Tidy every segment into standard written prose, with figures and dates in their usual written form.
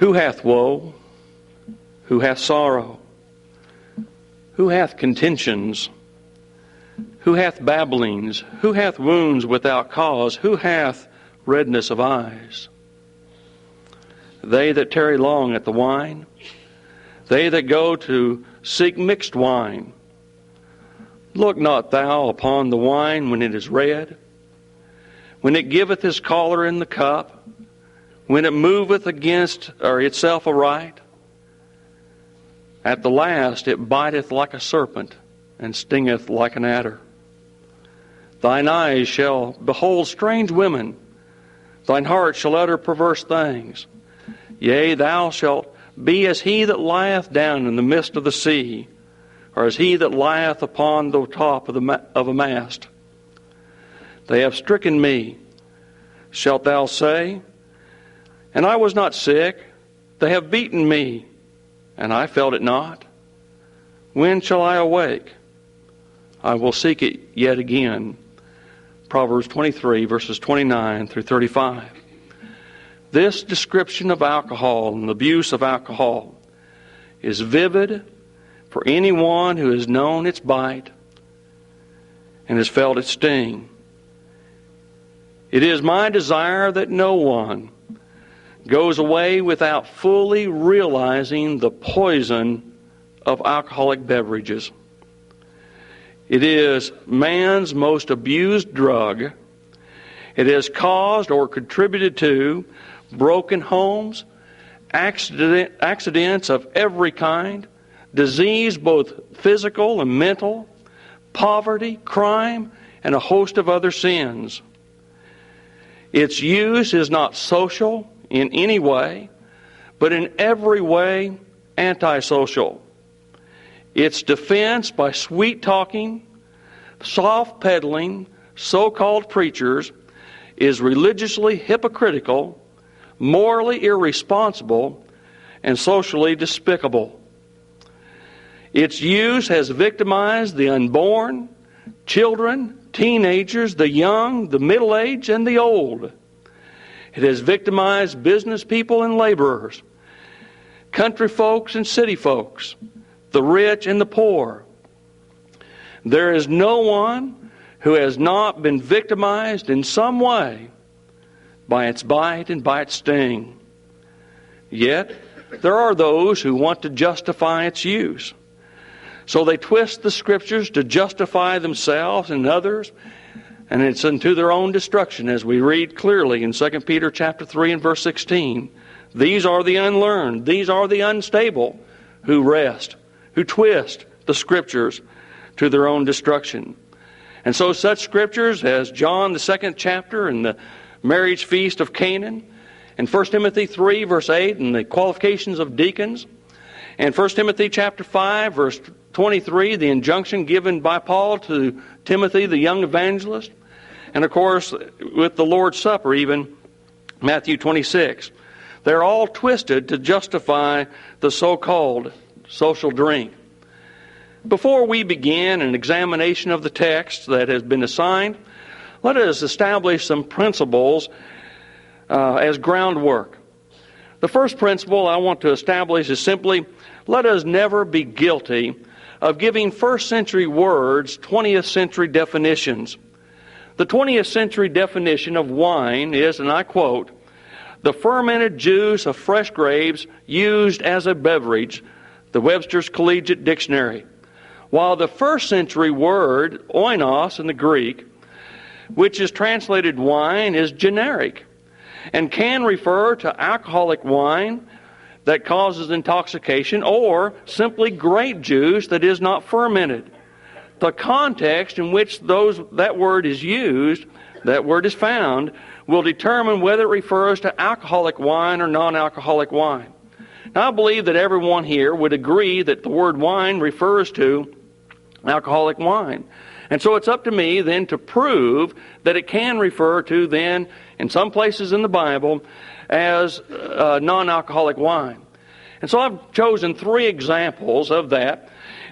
Who hath woe? Who hath sorrow? Who hath contentions? Who hath babblings? Who hath wounds without cause? Who hath redness of eyes? They that tarry long at the wine, they that go to seek mixed wine. Look not thou upon the wine when it is red, when it giveth his choler in the cup, when it moveth against or itself aright. At the last it biteth like a serpent, and stingeth like an adder. Thine eyes shall behold strange women, thine heart shall utter perverse things. Yea, thou shalt be as he that lieth down in the midst of the sea, or as he that lieth upon the top of a mast. They have stricken me, shalt thou say, and I was not sick. They have beaten me, and I felt it not. When shall I awake? I will seek it yet again. Proverbs 23, verses 29 through 35. This description of alcohol and the abuse of alcohol is vivid for anyone who has known its bite and has felt its sting. It is my desire that no one goes away without fully realizing the poison of alcoholic beverages. It is man's most abused drug. It has caused or contributed to broken homes, accidents of every kind, disease both physical and mental, poverty, crime, and a host of other sins. Its use is not social in any way, but in every way antisocial. Its defense by sweet-talking, soft-peddling, so-called preachers is religiously hypocritical, morally irresponsible, and socially despicable. Its use has victimized the unborn, children, teenagers, the young, the middle-aged, and the old. It has victimized business people and laborers, country folks and city folks, the rich and the poor. There is no one who has not been victimized in some way by its bite and by its sting. Yet, there are those who want to justify its use. So they twist the Scriptures to justify themselves and others, and it's unto their own destruction, as we read clearly in 2 Peter chapter 3 and verse 16. These are the unlearned, these are the unstable, who twist the Scriptures to their own destruction. And so such Scriptures as John the 2nd chapter and the marriage feast of Canaan, and 1 Timothy 3 verse 8 and the qualifications of deacons, and 1 Timothy chapter 5 verse 23, the injunction given by Paul to Timothy the young evangelist, and of course with the Lord's Supper, even Matthew 26. They're all twisted to justify the so-called social drink. Before we begin an examination of the text that has been assigned, let us establish some principles as groundwork. The first principle I want to establish is simply, let us never be guilty of giving first century words 20th century definitions. The 20th century definition of wine is, and I quote, the fermented juice of fresh grapes used as a beverage, the Webster's Collegiate Dictionary. While the first century word, oinos in the Greek, which is translated wine, is generic and can refer to alcoholic wine that causes intoxication or simply grape juice that is not fermented. The context in which that word is used, that word is found, will determine whether it refers to alcoholic wine or non-alcoholic wine. Now, I believe that everyone here would agree that the word wine refers to alcoholic wine. And so it's up to me then to prove that it can refer to then, in some places in the Bible, as non-alcoholic wine. And so I've chosen 3 examples of that.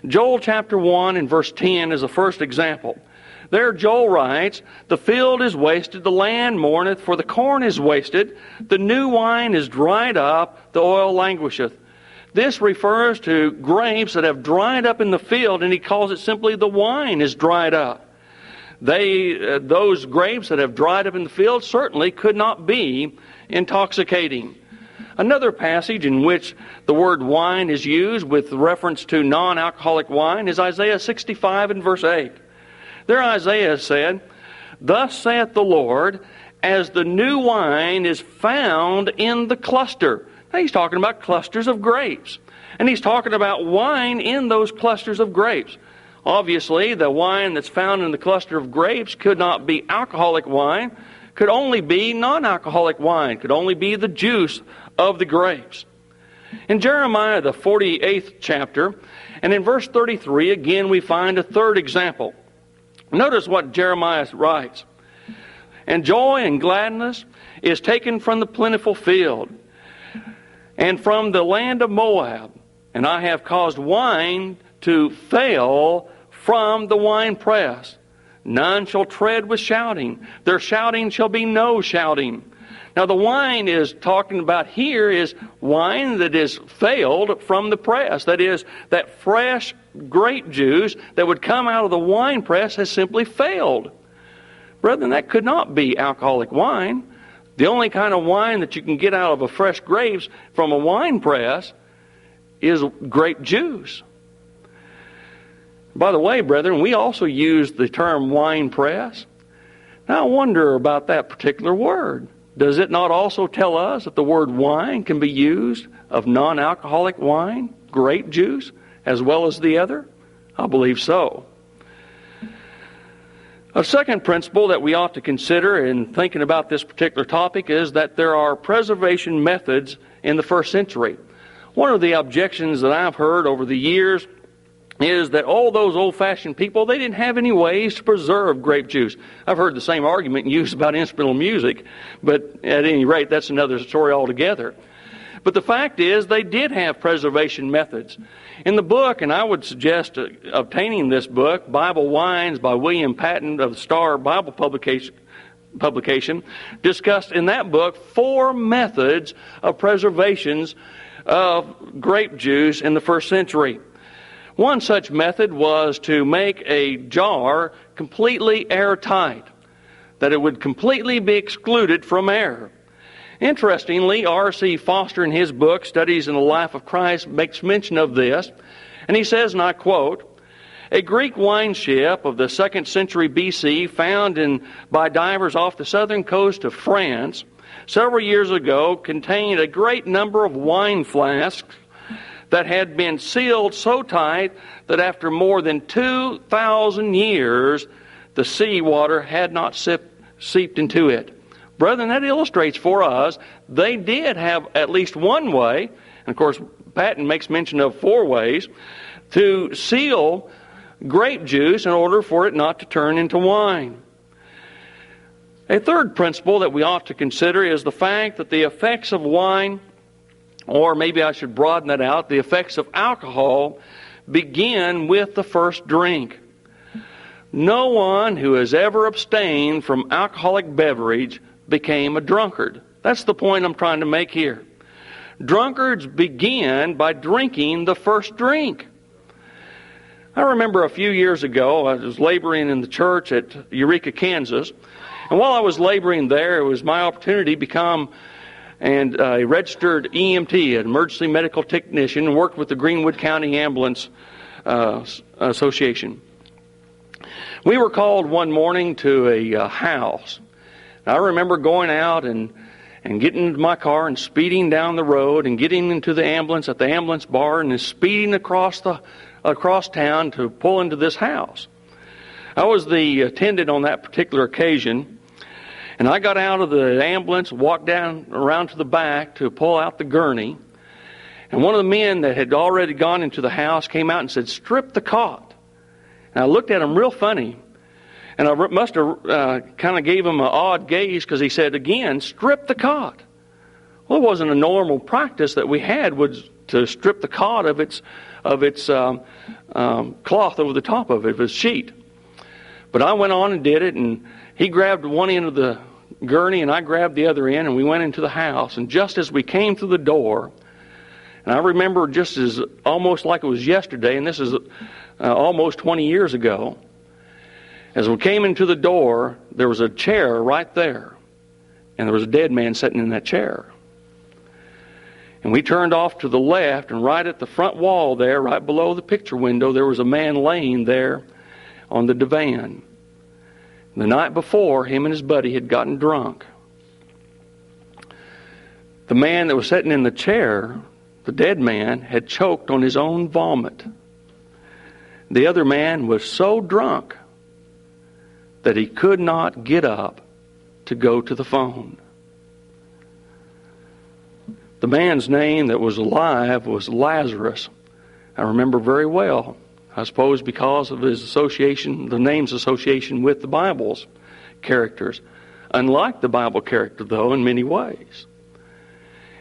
Joel chapter 1 and verse 10 is the first example. There Joel writes, "The field is wasted, the land mourneth, for the corn is wasted, the new wine is dried up, the oil languisheth." This refers to grapes that have dried up in the field, and he calls it simply the wine is dried up. Those grapes that have dried up in the field certainly could not be intoxicating. Another passage in which the word wine is used with reference to non-alcoholic wine is Isaiah 65 and verse 8. There Isaiah said, "Thus saith the Lord, as the new wine is found in the cluster." Now he's talking about clusters of grapes. And he's talking about wine in those clusters of grapes. Obviously, the wine that's found in the cluster of grapes could not be alcoholic wine, could only be non-alcoholic wine, could only be the juice of the grapes. In Jeremiah, the 48th chapter, and in verse 33, again we find a third example. Notice what Jeremiah writes. "And joy and gladness is taken from the plentiful field, and from the land of Moab, and I have caused wine to fail from the winepress. None shall tread with shouting. Their shouting shall be no shouting." Now the wine is talking about here is wine that is failed from the press. That is, that fresh grape juice that would come out of the wine press has simply failed. Brethren, that could not be alcoholic wine. The only kind of wine that you can get out of a fresh grapes from a wine press is grape juice. By the way, brethren, we also use the term wine press. Now I wonder about that particular word. Does it not also tell us that the word wine can be used of non-alcoholic wine, grape juice, as well as the other? I believe so. A second principle that we ought to consider in thinking about this particular topic is that there are preservation methods in the first century. One of the objections that I've heard over the years is that all those old-fashioned people, they didn't have any ways to preserve grape juice. I've heard the same argument used about instrumental music, but at any rate, that's another story altogether. But the fact is, they did have preservation methods. In the book, and I would suggest obtaining this book, Bible Wines by William Patton of the Star Bible publication, discussed in that book 4 methods of preservations of grape juice in the first century. One such method was to make a jar completely airtight, that it would completely be excluded from air. Interestingly, R.C. Foster in his book, Studies in the Life of Christ, makes mention of this, and he says, and I quote, "A Greek wine ship of the 2nd century B.C. found by divers off the southern coast of France several years ago contained a great number of wine flasks that had been sealed so tight that after more than 2,000 years, the sea water had not seeped into it." Brethren, that illustrates for us they did have at least one way, and of course Patton makes mention of 4 ways, to seal grape juice in order for it not to turn into wine. A third principle that we ought to consider is the fact that the effects of wine, or maybe I should broaden that out, the effects of alcohol begin with the first drink. No one who has ever abstained from alcoholic beverage became a drunkard. That's the point I'm trying to make here. Drunkards begin by drinking the first drink. I remember a few years ago, I was laboring in the church at Eureka, Kansas, and while I was laboring there, it was my opportunity to become a registered EMT, an emergency medical technician, and worked with the Greenwood County Ambulance Association. We were called one morning to a house. I remember going out and getting into my car and speeding down the road and getting into the ambulance at the ambulance bar and speeding across town to pull into this house. I was the attendant on that particular occasion, and I got out of the ambulance, walked down around to the back to pull out the gurney, and one of the men that had already gone into the house came out and said, "Strip the cot." And I looked at him real funny. And I must have kind of gave him an odd gaze because he said, again, "Strip the cot." Well, it wasn't a normal practice that we had was to strip the cot of its cloth over the top of it, of its sheet. But I went on and did it, and he grabbed one end of the gurney, and I grabbed the other end, and we went into the house. And just as we came through the door, and I remember just as almost like it was yesterday, and this is almost 20 years ago, as we came into the door, there was a chair right there, and there was a dead man sitting in that chair. And we turned off to the left, and right at the front wall there, right below the picture window, there was a man laying there on the divan. The night before, him and his buddy had gotten drunk. The man that was sitting in the chair, the dead man, had choked on his own vomit. The other man was so drunk that he could not get up to go to the phone. The man's name that was alive was Lazarus. I remember very well. I suppose because of his association, the name's association with the Bible's characters. Unlike the Bible character, though, in many ways.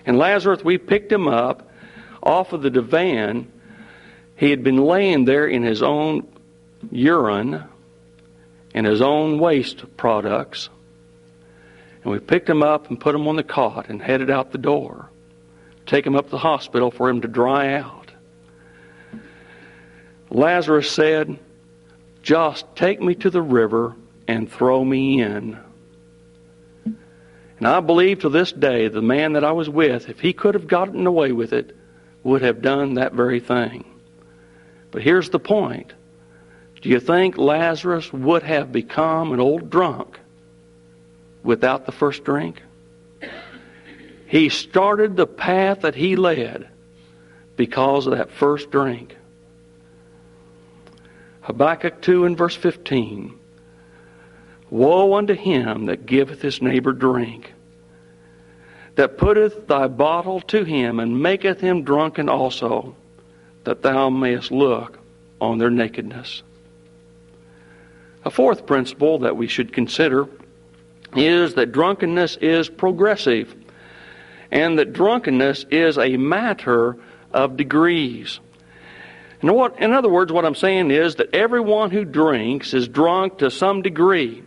And Lazarus, we picked him up off of the divan. He had been laying there in his own urine and his own waste products. And we picked him up and put him on the cot and headed out the door. Take him up to the hospital for him to dry out. Lazarus said, "Just take me to the river and throw me in." And I believe to this day, the man that I was with, if he could have gotten away with it, would have done that very thing. But here's the point. Do you think Lazarus would have become an old drunk without the first drink? He started the path that he led because of that first drink. Habakkuk 2 and verse 15. Woe unto him that giveth his neighbor drink, that putteth thy bottle to him, and maketh him drunken also, that thou mayest look on their nakedness. A fourth principle that we should consider is that drunkenness is progressive, and that drunkenness is a matter of degrees. In other words, what I'm saying is that everyone who drinks is drunk to some degree.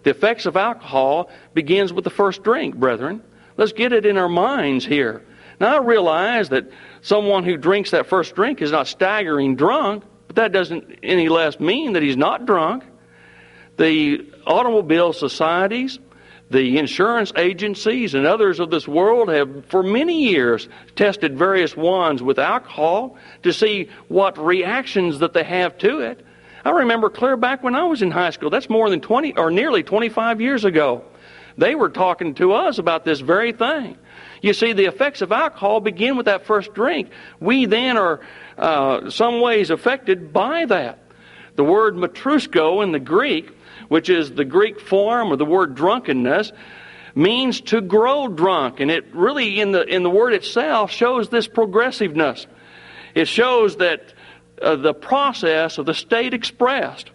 The effects of alcohol begins with the first drink, brethren. Let's get it in our minds here. Now, I realize that someone who drinks that first drink is not staggering drunk, but that doesn't any less mean that he's not drunk. The automobile societies, the insurance agencies, and others of this world have for many years tested various ones with alcohol to see what reactions that they have to it. I remember clear back when I was in high school, that's more than 20 or nearly 25 years ago. They were talking to us about this very thing. You see, the effects of alcohol begin with that first drink. We then are some ways affected by that. The word matrusko in the Greek, which is the Greek form of the word drunkenness, means to grow drunk. And it really, in the word itself, shows this progressiveness. It shows that the process of the state expressed.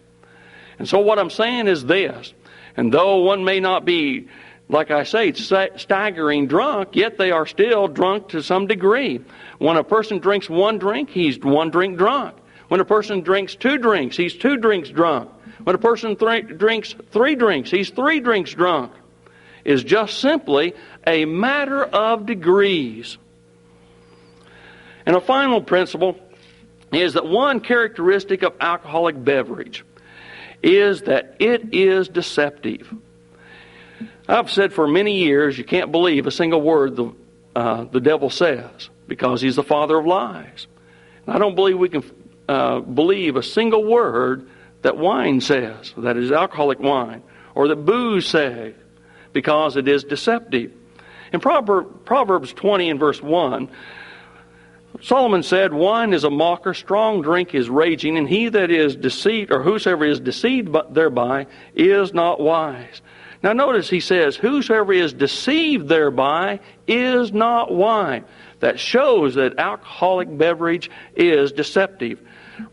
And so what I'm saying is this. And though one may not be, like I say, staggering drunk, yet they are still drunk to some degree. When a person drinks one drink, he's one drink drunk. When a person drinks two drinks, he's two drinks drunk. When a person drinks three drinks, he's three drinks drunk. It's just simply a matter of degrees. And a final principle is that one characteristic of alcoholic beverage is that it is deceptive. I've said for many years you can't believe a single word the devil says because he's the father of lies. And I don't believe we can believe a single word that wine says, that is alcoholic wine, or that booze says, because it is deceptive. In Proverbs 20 and verse 1, Solomon said, "Wine is a mocker, strong drink is raging, and he that is deceived, or whosoever is deceived thereby, is not wise." Now notice he says, "Whosoever is deceived thereby is not wise." That shows that alcoholic beverage is deceptive.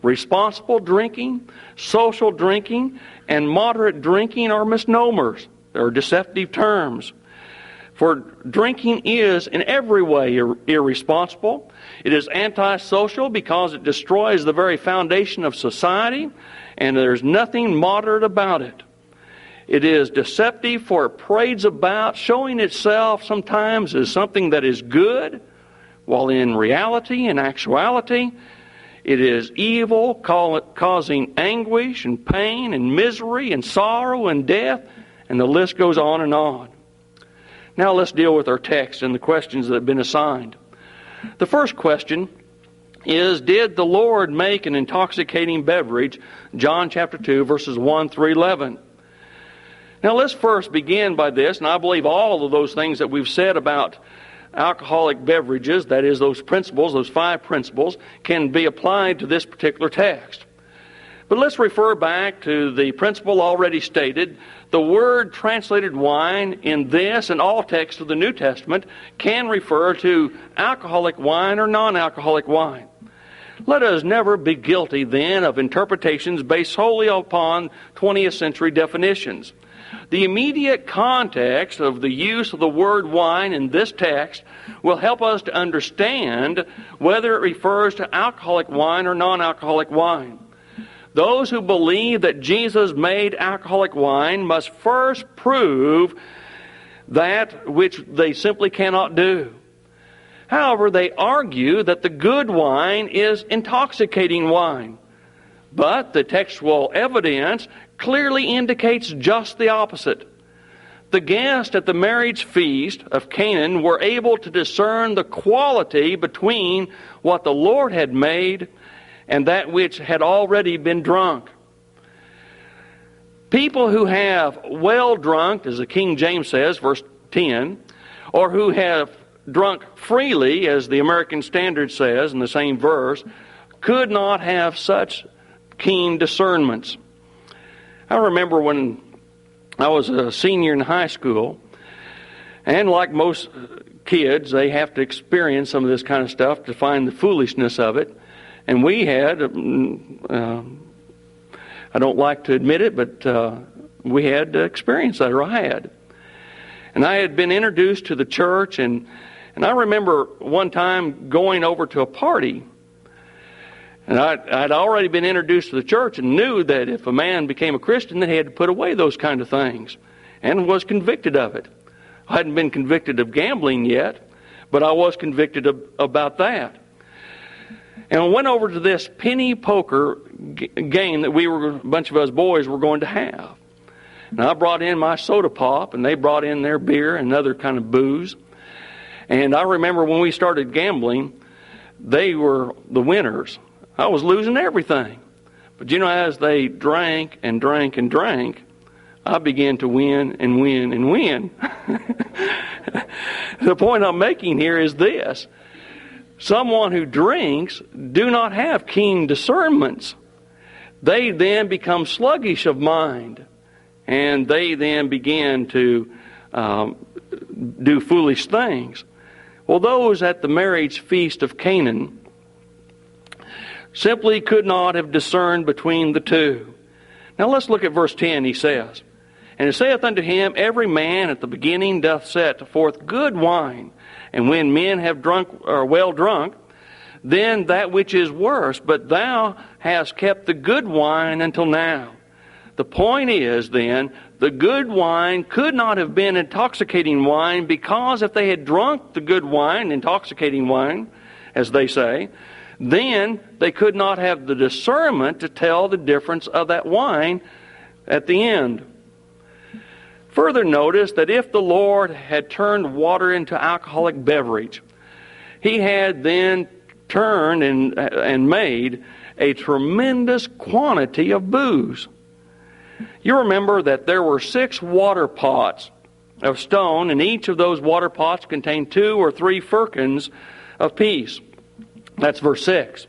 Responsible drinking, social drinking, and moderate drinking are misnomers. They are deceptive terms. For drinking is in every way irresponsible. It is antisocial because it destroys the very foundation of society, and there's nothing moderate about it. It is deceptive, for it parades about, showing itself sometimes as something that is good, while in reality and actuality, it is evil, causing anguish and pain and misery and sorrow and death, and the list goes on and on. Now let's deal with our text and the questions that have been assigned. The first question is, did the Lord make an intoxicating beverage? John chapter 2, verses 1 through 11. Now let's first begin by this, and I believe all of those things that we've said about alcoholic beverages, that is, those principles, those 5 principles, can be applied to this particular text. But let's refer back to the principle already stated. The word translated wine in this and all texts of the New Testament can refer to alcoholic wine or non-alcoholic wine. Let us never be guilty then of interpretations based solely upon 20th century definitions. The immediate context of the use of the word wine in this text will help us to understand whether it refers to alcoholic wine or non-alcoholic wine. Those who believe that Jesus made alcoholic wine must first prove that which they simply cannot do. However, they argue that the good wine is intoxicating wine. But the textual evidence clearly indicates just the opposite. The guests at the marriage feast of Canaan were able to discern the quality between what the Lord had made and that which had already been drunk. People who have well drunk, as the King James says, verse 10, or who have drunk freely, as the American Standard says in the same verse, could not have such keen discernments. I remember when I was a senior in high school, and like most kids, they have to experience some of this kind of stuff to find the foolishness of it. And we had, I don't like to admit it, but we had experience that, or I had. And I had been introduced to the church, and I remember one time going over to a party. And I'd already been introduced to the church and knew that if a man became a Christian, then he had to put away those kind of things, and was convicted of it. I hadn't been convicted of gambling yet, but I was convicted about that. And I went over to this penny poker game that a bunch of us boys were going to have. And I brought in my soda pop, and they brought in their beer and other kind of booze. And I remember when we started gambling, they were the winners. I was losing everything. But as they drank and drank and drank, I began to win and win and win. The point I'm making here is this. Someone who drinks do not have keen discernments. They then become sluggish of mind, and they then begin to do foolish things. Well, those at the marriage feast of Canaan simply could not have discerned between the two. Now let's look at verse 10. He says, "And it saith unto him, Every man at the beginning doth set forth good wine, and when men have drunk or well drunk, then that which is worse. But thou hast kept the good wine until now." The point is then, the good wine could not have been intoxicating wine, because if they had drunk the good wine, intoxicating wine, as they say, then they could not have the discernment to tell the difference of that wine at the end. Further notice that if the Lord had turned water into alcoholic beverage, He had then turned and made a tremendous quantity of booze. You remember that there were 6 water pots of stone, and each of those water pots contained 2 or 3 firkins of peace. That's verse 6.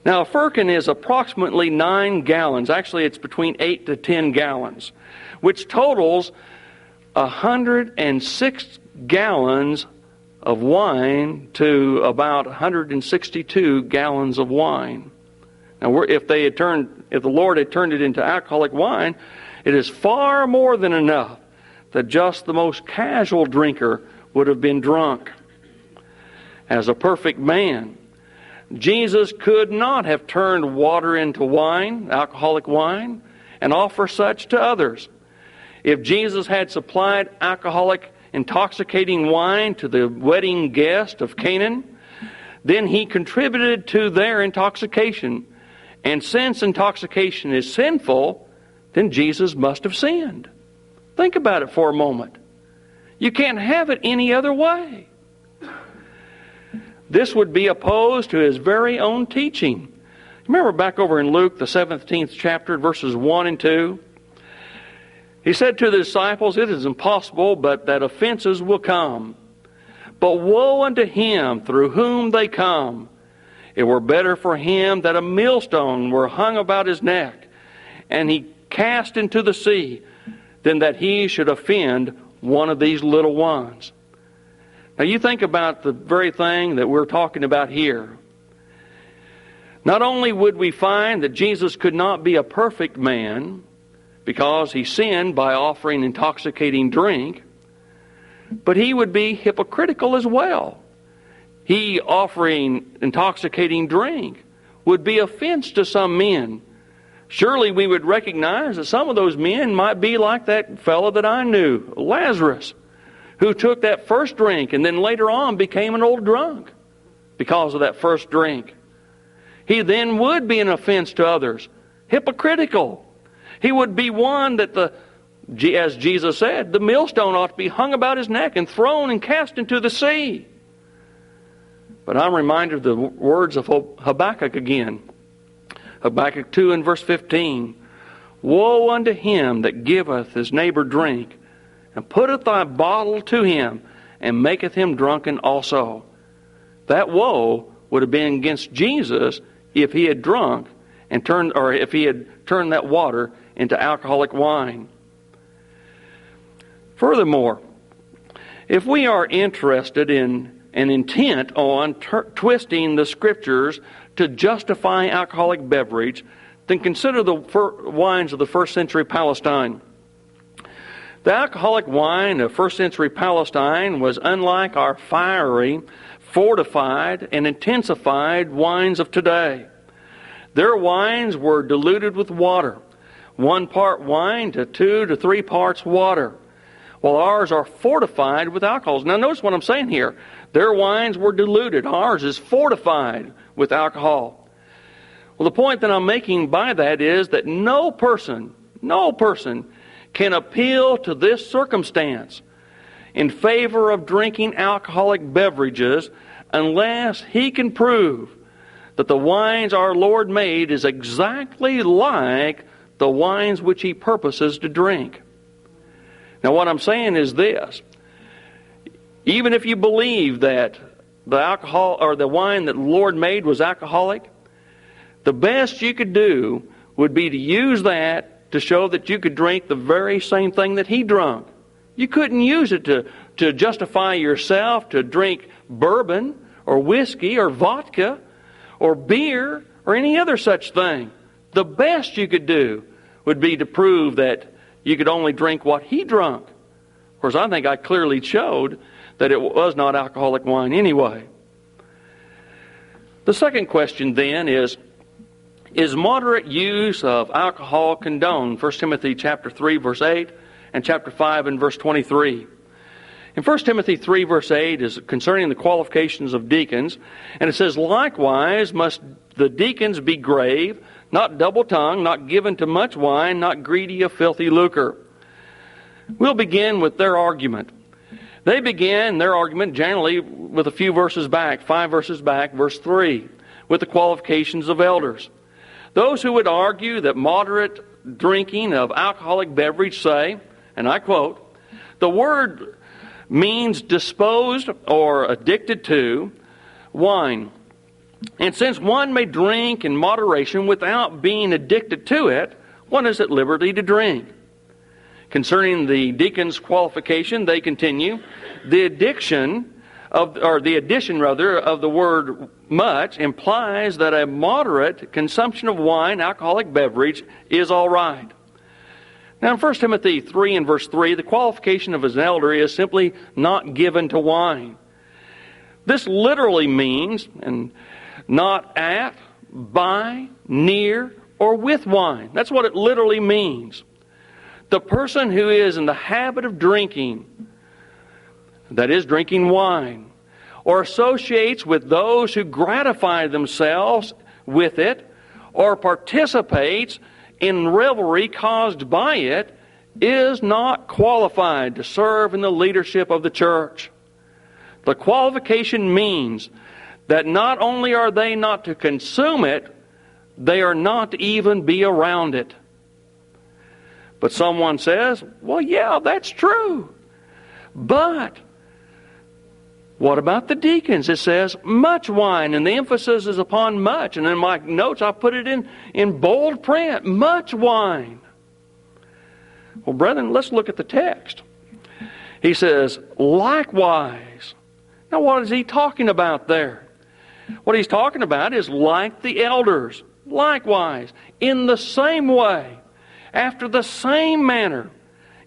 Now, a firkin is approximately 9 gallons. Actually, it's between 8 to 10 gallons, which totals 106 gallons of wine to about 162 gallons of wine. Now, if the Lord had turned it into alcoholic wine, it is far more than enough that just the most casual drinker would have been drunk. As a perfect man, Jesus could not have turned water into wine, alcoholic wine, and offer such to others. If Jesus had supplied alcoholic, intoxicating wine to the wedding guest of Canaan, then he contributed to their intoxication. And since intoxication is sinful, then Jesus must have sinned. Think about it for a moment. You can't have it any other way. This would be opposed to his very own teaching. Remember back over in Luke, the 17th chapter, verses 1 and 2? He said to the disciples, "It is impossible, but that offenses will come. But woe unto him through whom they come. It were better for him that a millstone were hung about his neck, and he cast into the sea, than that he should offend one of these little ones." Now you think about the very thing that we're talking about here. Not only would we find that Jesus could not be a perfect man, because he sinned by offering intoxicating drink, but he would be hypocritical as well. He offering intoxicating drink would be offense to some men. Surely we would recognize that some of those men might be like that fellow that I knew, Lazarus, who took that first drink and then later on became an old drunk because of that first drink. He then would be an offense to others, hypocritical. He would be one that, as Jesus said, the millstone ought to be hung about his neck and thrown and cast into the sea. But I'm reminded of the words of Habakkuk again. Habakkuk 2 and verse 15. "Woe unto him that giveth his neighbor drink, and putteth thy bottle to him, and maketh him drunken also." That woe would have been against Jesus if he had drunk and if he had turned that water into alcoholic wine. Furthermore, if we are interested in and intent on twisting the Scriptures to justify alcoholic beverage, then consider the wines of the first century Palestine. The alcoholic wine of first century Palestine was unlike our fiery, fortified, and intensified wines of today. Their wines were diluted with water, 1 part wine to 2 to 3 parts water, while ours are fortified with alcohols. Now notice what I'm saying here. Their wines were diluted. Ours is fortified with alcohol. Well, the point that I'm making by that is that no person can appeal to this circumstance in favor of drinking alcoholic beverages unless he can prove that the wines our Lord made is exactly like the wines which he purposes to drink. Now what I'm saying is this. Even if you believe that the alcohol or the wine that the Lord made was alcoholic, the best you could do would be to use that to show that you could drink the very same thing that he drank. You couldn't use it to justify yourself to drink bourbon or whiskey or vodka or beer or any other such thing. The best you could do would be to prove that you could only drink what he drank. Of course, I think I clearly showed that it was not alcoholic wine anyway. The second question then is moderate use of alcohol condoned? 1 Timothy chapter 3 verse 8 and chapter 5 and verse 23. In 1 Timothy 3 verse 8 is concerning the qualifications of deacons, and it says, "Likewise must the deacons be grave, not double-tongued, not given to much wine, not greedy of filthy lucre." We'll begin with their argument. They began their argument generally with a few verses back, 5 verses back, verse 3, with the qualifications of elders. Those who would argue that moderate drinking of alcoholic beverage say, and I quote, "The word means disposed or addicted to wine. And since one may drink in moderation without being addicted to it, one is at liberty to drink." Concerning the deacon's qualification, they continue, the addition of the word much implies that a moderate consumption of wine, alcoholic beverage, is all right. Now in 1 Timothy 3 and verse 3, the qualification of an elder is simply not given to wine. This literally means, and not at, by, near, or with wine. That's what it literally means. The person who is in the habit of drinking, that is, drinking wine, or associates with those who gratify themselves with it, or participates in revelry caused by it, is not qualified to serve in the leadership of the church. The qualification means that not only are they not to consume it, they are not to even be around it. But someone says, well, yeah, that's true. But what about the deacons? It says much wine, and the emphasis is upon much. And in my notes, I put it in bold print, much wine. Well, brethren, let's look at the text. He says, likewise. Now, what is he talking about there? What he's talking about is like the elders, likewise, in the same way, after the same manner,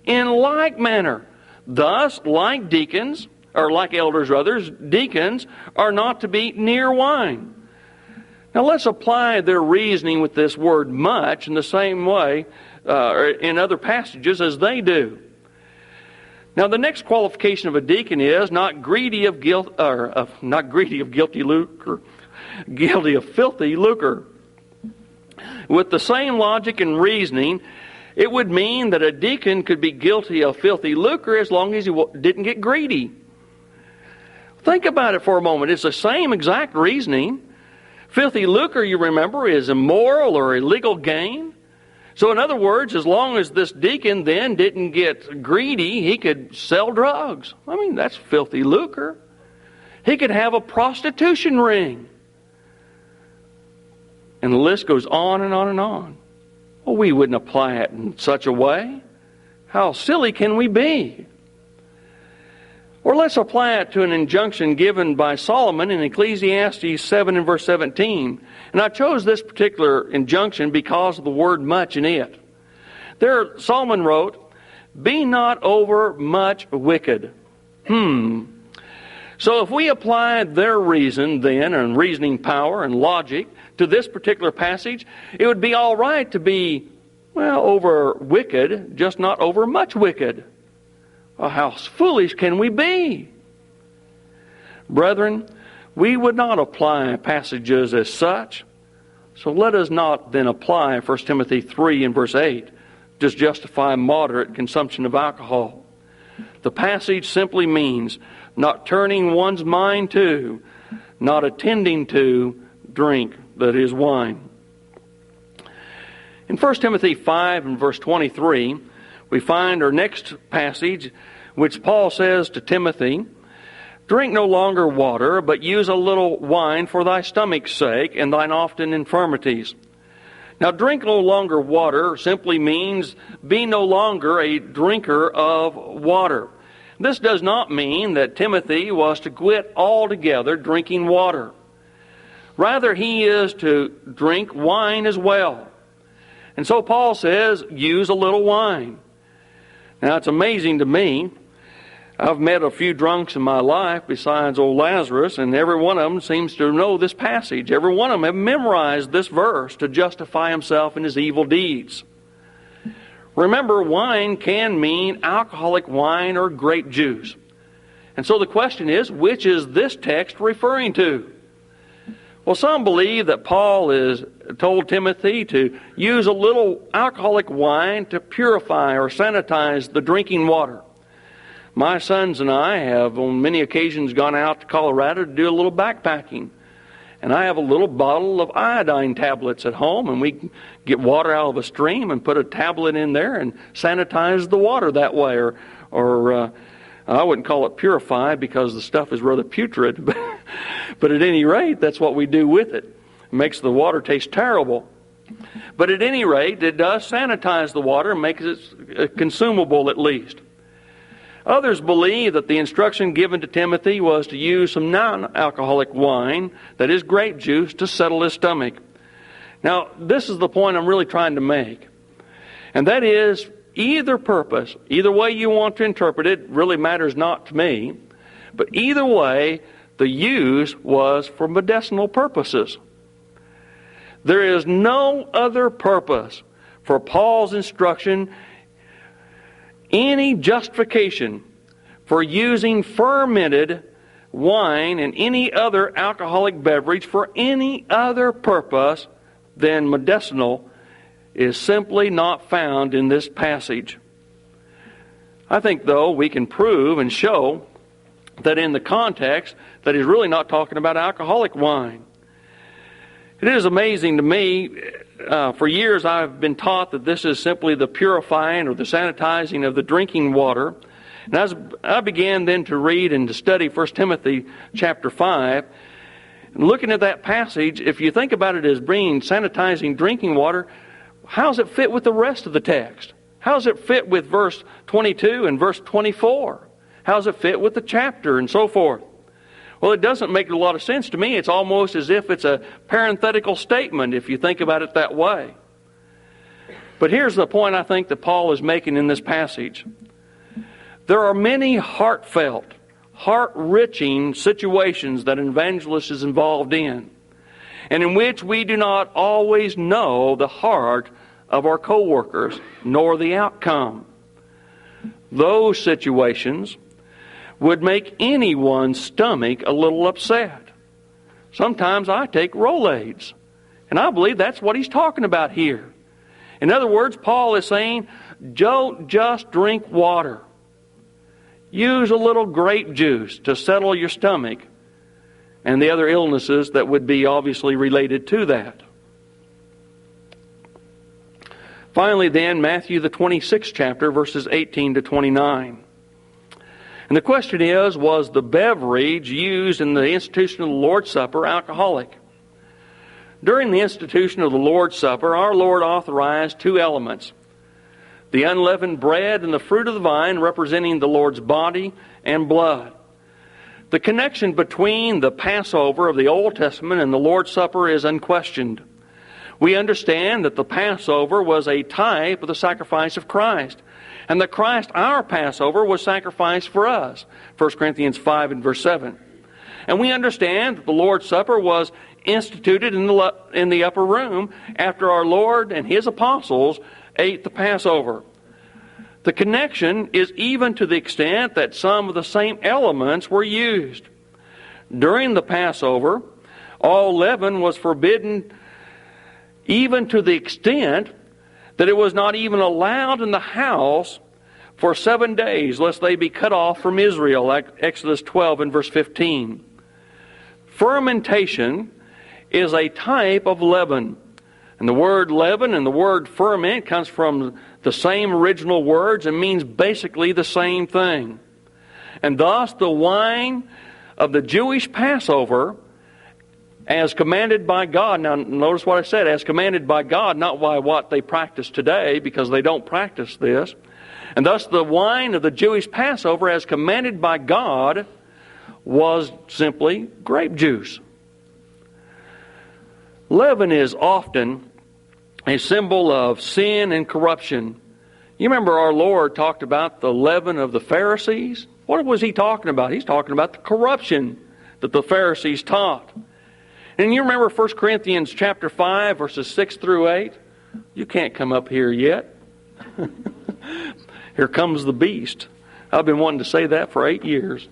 in like manner. Thus, like deacons, or like elders rather, deacons are not to be near wine. Now let's apply their reasoning with this word much in the same way in other passages as they do. Now the next qualification of a deacon is not greedy of guilt, or not greedy of guilty lucre, guilty of filthy lucre. With the same logic and reasoning, it would mean that a deacon could be guilty of filthy lucre as long as he didn't get greedy. Think about it for a moment. It's the same exact reasoning. Filthy lucre, you remember, is immoral or illegal gain. So in other words, as long as this deacon then didn't get greedy, he could sell drugs. I mean, that's filthy lucre. He could have a prostitution ring. And the list goes on and on and on. Well, we wouldn't apply it in such a way. How silly can we be? Or let's apply it to an injunction given by Solomon in Ecclesiastes 7 and verse 17. And I chose this particular injunction because of the word much in it. There, Solomon wrote, be not over much wicked. So if we applied their reason then, and reasoning power and logic, to this particular passage, it would be all right to be, well, over wicked, just not over much wicked. Well, how foolish can we be? Brethren, we would not apply passages as such. So let us not then apply 1 Timothy 3 and verse 8 to justify moderate consumption of alcohol. The passage simply means not turning one's mind to, not attending to drink, that is wine. In 1 Timothy 5 and verse 23, we find our next passage, which Paul says to Timothy, drink no longer water, but use a little wine for thy stomach's sake and thine often infirmities. Now, drink no longer water simply means be no longer a drinker of water. This does not mean that Timothy was to quit altogether drinking water. Rather, he is to drink wine as well. And so Paul says, use a little wine. Now, it's amazing to me. I've met a few drunks in my life besides old Lazarus, and every one of them seems to know this passage. Every one of them have memorized this verse to justify himself in his evil deeds. Remember, wine can mean alcoholic wine or grape juice. And so the question is, which is this text referring to? Well, some believe that Paul is told Timothy to use a little alcoholic wine to purify or sanitize the drinking water. My sons and I have on many occasions gone out to Colorado to do a little backpacking. And I have a little bottle of iodine tablets at home, and we get water out of a stream and put a tablet in there and sanitize the water that way. Or I wouldn't call it purify because the stuff is rather putrid, but at any rate, that's what we do with it. It makes the water taste terrible. But at any rate, it does sanitize the water and makes it consumable at least. Others believe that the instruction given to Timothy was to use some non-alcoholic wine, that is grape juice, to settle his stomach. Now, this is the point I'm really trying to make. And that is, either purpose, either way you want to interpret it, really matters not to me. But either way, the use was for medicinal purposes. There is no other purpose for Paul's instruction, any justification for using fermented wine and any other alcoholic beverage for any other purpose than medicinal is simply not found in this passage. I think, though, we can prove and show that in the context that he's really not talking about alcoholic wine. It is amazing to me, for years I've been taught that this is simply the purifying or the sanitizing of the drinking water. And as I began then to read and to study 1 Timothy chapter 5, and looking at that passage, if you think about it as being sanitizing drinking water, how does it fit with the rest of the text? How does it fit with verse 22 and verse 24? How does it fit with the chapter and so forth? Well, it doesn't make a lot of sense to me. It's almost as if it's a parenthetical statement if you think about it that way. But here's the point I think that Paul is making in this passage. There are many heartfelt, heart-wrenching situations that an evangelist is involved in, and in which we do not always know the heart of our co-workers, nor the outcome. Those situations would make anyone's stomach a little upset. Sometimes I take Rolaids, and I believe that's what he's talking about here. In other words, Paul is saying, don't just drink water. Use a little grape juice to settle your stomach and the other illnesses that would be obviously related to that. Finally then, Matthew the 26th chapter, verses 18 to 29. And the question is, was the beverage used in the institution of the Lord's Supper alcoholic? During the institution of the Lord's Supper, our Lord authorized two elements: the unleavened bread and the fruit of the vine, representing the Lord's body and blood. The connection between the Passover of the Old Testament and the Lord's Supper is unquestioned. We understand that the Passover was a type of the sacrifice of Christ, and that Christ, our Passover, was sacrificed for us. 1 Corinthians 5 and verse 7. And we understand that the Lord's Supper was instituted in the upper room after our Lord and His apostles ate the Passover. The connection is even to the extent that some of the same elements were used. During the Passover, all leaven was forbidden, even to the extent that it was not even allowed in the house for 7 days, lest they be cut off from Israel, like Exodus 12 and verse 15. Fermentation is a type of leaven. And the word leaven and the word ferment comes from the same original words and means basically the same thing. And thus the wine of the Jewish Passover, as commanded by God. Now notice what I said, as commanded by God, not by what they practice today, because they don't practice this. And thus the wine of the Jewish Passover, as commanded by God, was simply grape juice. Leaven is often a symbol of sin and corruption. You remember our Lord talked about the leaven of the Pharisees? What was He talking about? He's talking about the corruption that the Pharisees taught. And you remember 1 Corinthians chapter 5, verses 6 through 8? You can't come up here yet. Here comes the beast. I've been wanting to say that for 8 years.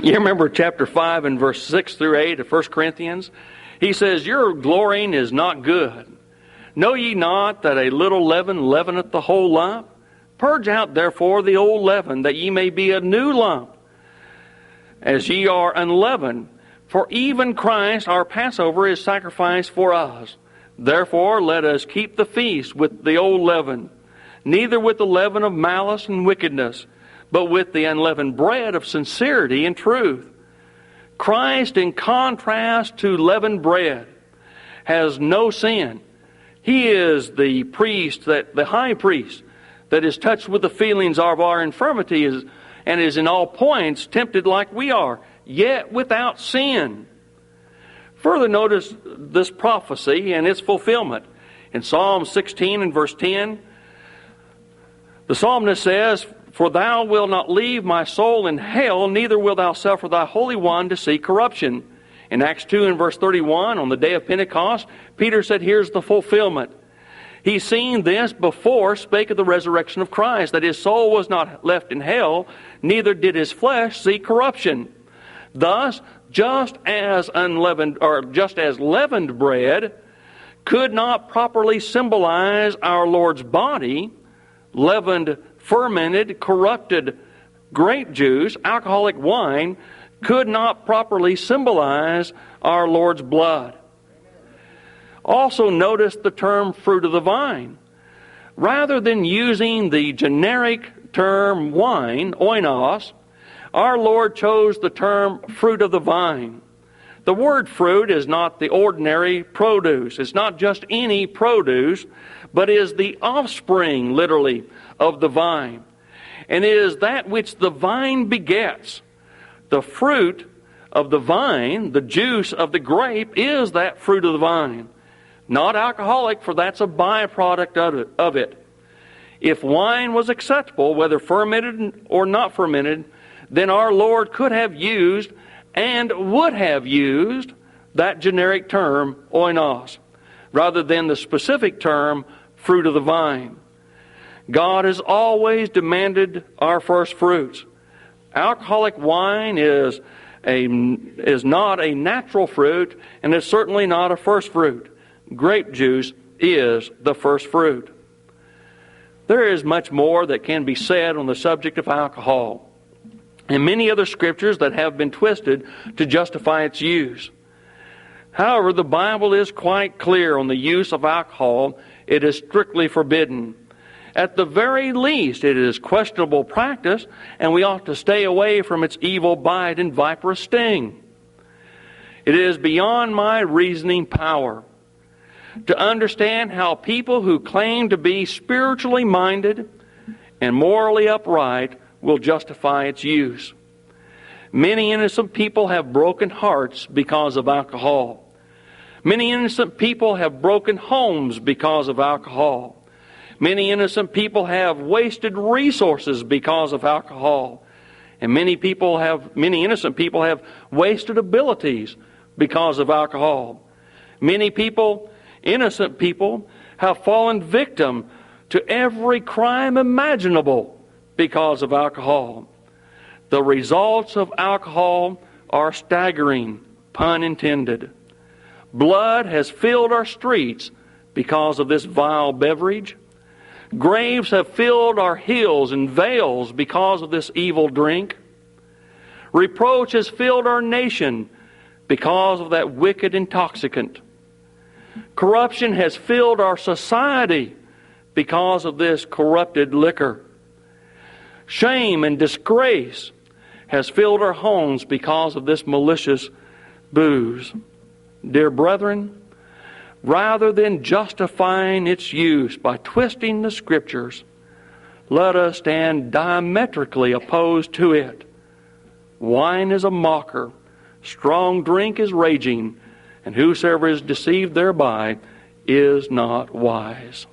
You remember chapter 5 and verse 6 through 8 of 1 Corinthians? He says, your glorying is not good. Know ye not that a little leaven leaveneth the whole lump? Purge out therefore the old leaven, that ye may be a new lump, as ye are unleavened. For even Christ our Passover is sacrificed for us. Therefore let us keep the feast with the old leaven, neither with the leaven of malice and wickedness, but with the unleavened bread of sincerity and truth. Christ, in contrast to leavened bread, has no sin. He is the priest, the high priest, that is touched with the feelings of our infirmity and is in all points tempted like we are, yet without sin. Further notice this prophecy and its fulfillment. In Psalm 16 and verse 10, the psalmist says, "For thou wilt not leave my soul in hell, neither wilt thou suffer thy Holy One to see corruption." In Acts 2 and verse 31, on the day of Pentecost, Peter said, here's the fulfillment. He seen this before spake of the resurrection of Christ, that his soul was not left in hell, neither did his flesh see corruption. Thus, just as leavened bread could not properly symbolize our Lord's body, leavened, fermented, corrupted grape juice, alcoholic wine, could not properly symbolize our Lord's blood. Also notice the term fruit of the vine. Rather than using the generic term wine, oinos, our Lord chose the term fruit of the vine. The word fruit is not the ordinary produce. It's not just any produce, but is the offspring, literally, of the vine. And it is that which the vine begets. The fruit of the vine, the juice of the grape, is that fruit of the vine. Not alcoholic, for that's a byproduct of it. If wine was acceptable, whether fermented or not fermented, then our Lord could have used and would have used that generic term, oinos, rather than the specific term, fruit of the vine. God has always demanded our first fruits. Alcoholic wine is not a natural fruit, and is certainly not a first fruit. Grape juice is the first fruit. There is much more that can be said on the subject of alcohol, and many other scriptures that have been twisted to justify its use. However, the Bible is quite clear on the use of alcohol. It is strictly forbidden. At the very least, it is questionable practice, and we ought to stay away from its evil bite and viperous sting. It is beyond my reasoning power to understand how people who claim to be spiritually minded and morally upright will justify its use. Many innocent people have broken hearts because of alcohol. Many innocent people have broken homes because of alcohol. Many innocent people have wasted resources because of alcohol. And many innocent people have wasted abilities because of alcohol. Many innocent people, have fallen victim to every crime imaginable because of alcohol. The results of alcohol are staggering, pun intended. Blood has filled our streets because of this vile beverage. Graves have filled our hills and vales because of this evil drink. Reproach has filled our nation because of that wicked intoxicant. Corruption has filled our society because of this corrupted liquor. Shame and disgrace has filled our homes because of this malicious booze. Dear brethren, rather than justifying its use by twisting the Scriptures, let us stand diametrically opposed to it. Wine is a mocker, strong drink is raging, and whosoever is deceived thereby is not wise.